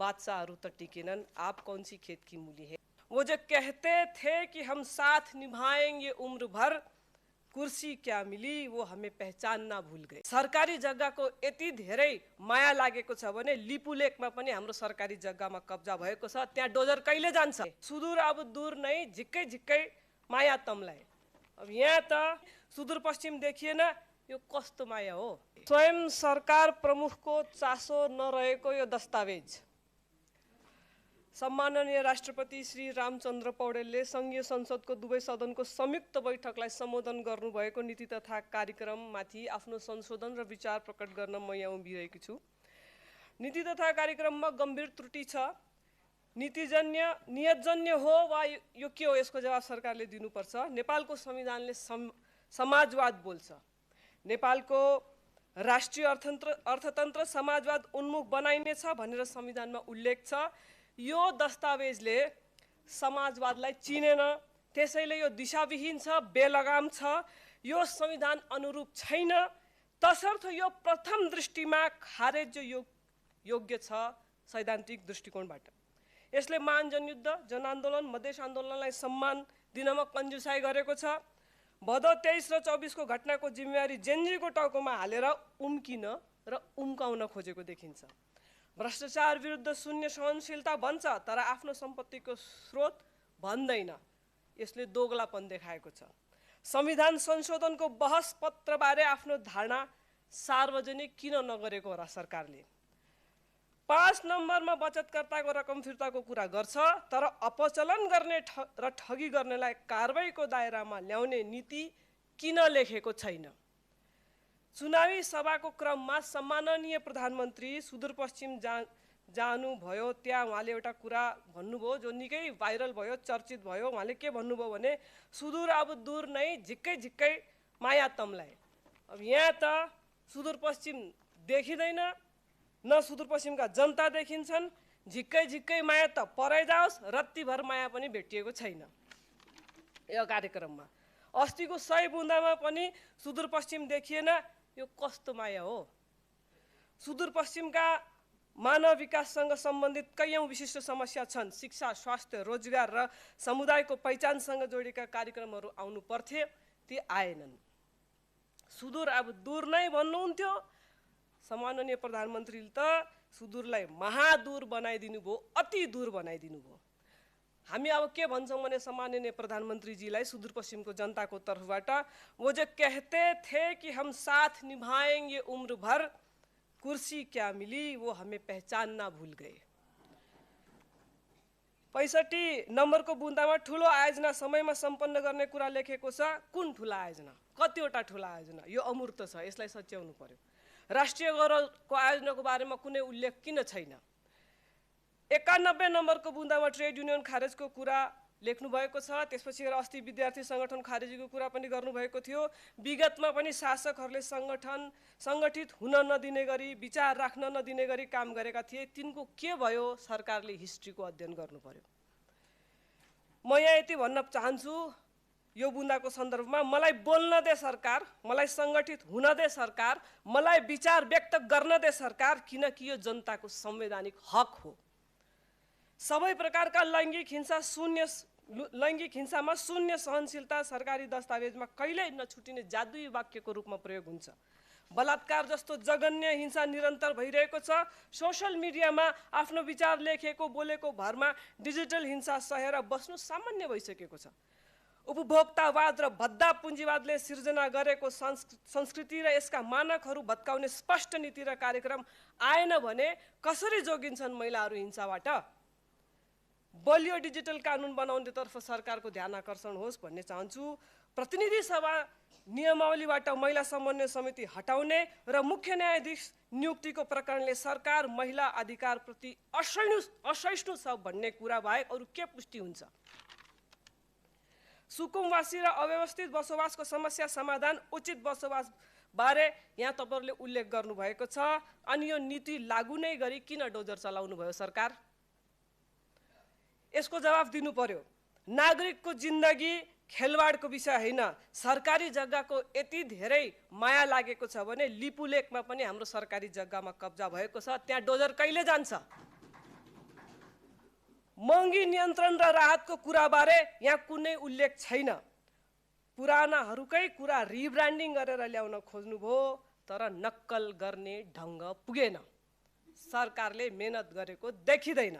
बादशाहहरू त टिकेनन्, आप कौन सी खेत की मूली है। वो जो कहते थे कि हम साथ निभाएंगे उम्र भर, कुर्सी क्या मिली वो हमें पहचानना भूल गए। सरकारी जग्गाको यति धेरै माया लागेको छ भने लिपुलेकमा पनि हाम्रो सरकारी जग्गामा कब्जा भएको छ, त्यहाँ डोजर कहिले जान्छ। सुदूर अब दूर नै झिक्कै झिक्कै माया तम्लाए। अब यहाँ त सुदूरपश्चिम देखिएन, यो कस्तो माया हो। स्वयं सरकार प्रमुखको चासो नरहेको यो दस्तावेज। सम्माननीय राष्ट्रपति श्री रामचन्द्र पौडेलले संघीय संसदको दुवै सदनको संयुक्त बैठकलाई सम्बोधन गर्नुभएको नीति तथा कार्यक्रममाथि आफ्नो संशोधन र विचार प्रकट गर्न म यहाँ उभिरहेकी छु। नीति तथा कार्यक्रममा गम्भीर त्रुटि छ। नियतजन्य हो वा यो के हो, यसको जवाब सरकारले दिनुपर्छ। नेपालको संविधानले समाजवाद बोल्छ। नेपालको राष्ट्रिय अर्थतन्त्र समाजवाद उन्मुख बनाइनेछ भनेर संविधानमा उल्लेख छ। यो दस्तावेजले समाजवादलाई चिनेन, त्यसैले यो दिशाविहीन छ, बेलगाम छ, यो संविधान अनुरूप छैन। तसर्थ यो प्रथम दृष्टिमा खारेज योग्य छ सैद्धान्तिक दृष्टिकोणबाट। यसले महान जनयुद्ध, जनआन्दोलन, मधेस आन्दोलनलाई सम्मान दिनमा कन्जुसाई गरेको छ। भदौ 23 र 24 को घटनाको जिम्मेवारी जेनजीको टाउकोमा हालेर उम्किन र उम्काउन खोजेको देखिन्छ। भ्रष्टाचार विरुद्ध शून्य सहनशीलता भन्छ तर आफ्नो सम्पत्तिको स्रोत भन्दैन। यसले दोगलापन देखाएको छ। संविधान संशोधनको बहस पत्रबारे आफ्नो धारणा सार्वजनिक किन नगरेको होला सरकारले। 5 नम्बरमा बचतकर्ताको रकम फिर्ताको कुरा गर्छ तर अपचलन गर्ने र ठगी गर्नेलाई कारबाहीको दायरामा ल्याउने नीति किन लेखेको छैन। चुनावी सभाको क्रममा सम्माननीय प्रधानमन्त्री सुदूरपश्चिम जानुभयो। त्यहाँ उहाँले एउटा कुरा भन्नुभयो जो निकै भाइरल भयो, चर्चित भयो। उहाँले के भन्नुभयो भने सुदूर अब दूर नै झिक्कै झिक्कै माया तम्लाए। अब यहाँ त सुदूरपश्चिम देखिँदैन, न सुदूरपश्चिमका जनता देखिन्छन्। झिक्कै झिक्कै माया त परै जाओस्, रत्तीभर माया पनि भेटिएको छैन यो कार्यक्रममा। अस्तिको 100 बुन्दामा पनि सुदूरपश्चिम देखिएन, यो कस्तो माया हो। सुदूरपश्चिमका मानव विकाससँग सम्बन्धित कैयौं विशिष्ट समस्या छन्। शिक्षा, स्वास्थ्य, रोजगार र समुदायको पहिचानसँग जोडिएका कार्यक्रमहरू आउनु पर्थे, ती आएनन्। सुदूर अब दूर नै भन्नुहुन्थ्यो, सम्माननीय प्रधानमन्त्रीले त सुदूरलाई महादूर बनाइदिनु भयो, अति दूर बनाइदिनु भयो। हामी अब के भन्छौँ भने सम्माननीय प्रधानमन्त्रीजीलाई सुदूरपश्चिमको जनताको तर्फबाट, वो जो कहते थे कि हम साथ निभाएंगे उम्र भर, कुर्सी क्या मिली वो हमें पहचानना भूल गए। 65 नम्बरको बुन्दामा ठुलो आयोजना समयमा सम्पन्न गर्ने कुरा लेखेको छ। कुन ठुला आयोजना, कतिवटा ठुला आयोजना, यो अमूर्त छ, यसलाई सच्याउनु पर्यो। राष्ट्रिय गौरवको आयोजनाको बारेमा कुनै उल्लेख किन छैन। 91 नम्बरको बुन्दामा ट्रेड युनियन खारेजको कुरा लेख्नु भएको छ। त्यसपछि अस्ति विद्यार्थी सङ्गठन खारेजीको कुरा पनि गर्नुभएको थियो। विगतमा पनि शासकहरूले सङ्गठित हुन नदिने गरी, विचार राख्न नदिने गरी काम गरेका थिए। तिनको के भयो, सरकारले हिस्ट्रीको अध्ययन गर्नु पर्यो। म यहाँ यति भन्न चाहन्छु यो बुन्दाको सन्दर्भमा, मलाई बोल्न दे सरकार, मलाई सङ्गठित हुन दे सरकार, मलाई विचार व्यक्त गर्न दे सरकार, किनकि यो जनताको संवैधानिक हक हो। सबै प्रकारका लैङ्गिक हिंसामा शून्य सहनशीलता सरकारी दस्तावेजमा कहिल्यै नछुटिने जादुई वाक्यको रूपमा प्रयोग हुन्छ। बलात्कार जस्तो जघन्य हिंसा निरन्तर भइरहेको छ। सोशल मिडियामा आफ्नो विचार लेखेको बोलेको भरमा डिजिटल हिंसा सहेर बस्नु सामान्य भइसकेको छ। उपभोक्तावाद र भद्दा पुँजीवादले सिर्जना गरेको संस्कृति र यसका मानकहरू भत्काउने स्पष्ट नीति र कार्यक्रम आएन भने कसरी जोगिन्छन् महिलाहरू हिंसाबाट। बलियो डिजिटल कानुन बनाउनेतर्फ सरकारको ध्यान आकर्षण होस् भन्ने चाहन्छु। प्रतिनिधि सभा नियमावलीबाट महिला समन्वय समिति हटाउने र मुख्य न्यायाधीश नियुक्तिको प्रकरणले सरकार महिला अधिकारप्रति असहिष्णु छ भन्ने कुरा बाहेक अरू के पुष्टि हुन्छ। सुकुम्बासी र अव्यवस्थित बसोबासको समस्या समाधान, उचित बसोबास बारे यहाँ तपाईँहरूले उल्लेख गर्नुभएको छ। अनि यो नीति लागू नै गरी किन डोजर चलाउनु भयो सरकार, यसको जवाफ दिनु पर्यो। नागरिकको जिन्दगी खेलवाडको विषय होइन। सरकारी जग्गाको यति धेरै माया लागेको छ भने लिपुलेकमा पनि हाम्रो सरकारी जग्गामा कब्जा भएको छ, त्यहाँ डोजर कहिले जान्छ। महँगी नियन्त्रण र राहतको कुराबारे यहाँ कुनै उल्लेख छैन। पुरानाहरूकै कुरा रिब्रान्डिङ गरेर ल्याउन खोज्नुभयो, तर नक्कल गर्ने ढङ्ग पुगेन। सरकारले मेहनत गरेको देखिँदैन।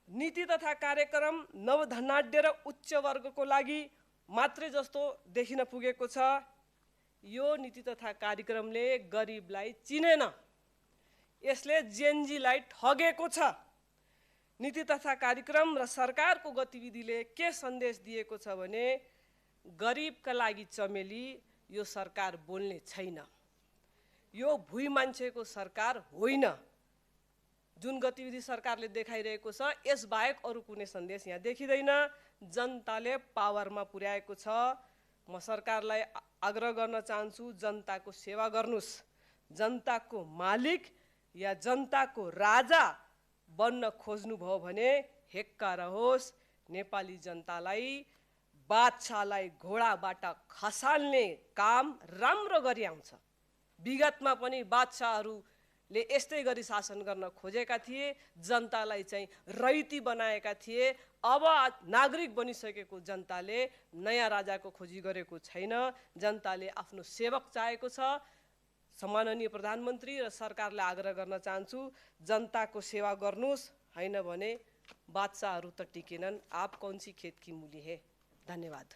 नीति तथा कार्यक्रम नवधनाढ्य र उच्च वर्गको लागि मात्रै जस्तो देखिन पुगेको छ। यो नीति तथा कार्यक्रमले गरिबलाई चिनेन, यसले जेनजीलाई ठगेको छ। नीति तथा कार्यक्रम र सरकारको गतिविधिले के सन्देश दिएको छ भने गरिबका लागि चमेली यो सरकार बोल्ने छैन। यो भुइँ मान्छेको सरकार होइन। जुन गतिविधि सरकारले देखाइरहेको छ यसबाहेक अरू कुनै सन्देश यहाँ देखिँदैन। जनताले पावरमा पुर्याएको छ। म सरकारलाई आग्रह गर्न चाहन्छु, जनताको सेवा गर्नुस्। जनताको मालिक या जनताको राजा बन्न खोज्नुभयो भने हेक्का रहोस्। नेपाली जनतालाई बादशाहलाई घोडाबाट खसाल्ने काम राम्रो गरी आउँछ। विगतमा पनि बादशाहहरूले यस्तै गरी शासन गर्न खोजेका थिए, जनतालाई चाहिँ रैती बनाएका थिए। अब नागरिक बनिसकेको जनताले नयाँ राजाको खोजी गरेको छैन। जनताले आफ्नो सेवक चाहेको छ। सम्माननीय प्रधानमन्त्री र सरकारलाई आग्रह गर्न चाहन्छु, जनताको सेवा गर्नुस्, हैन भने बादशाहहरू त टिकेनन्। आप कौन सी खेत की मूली है। धन्यवाद।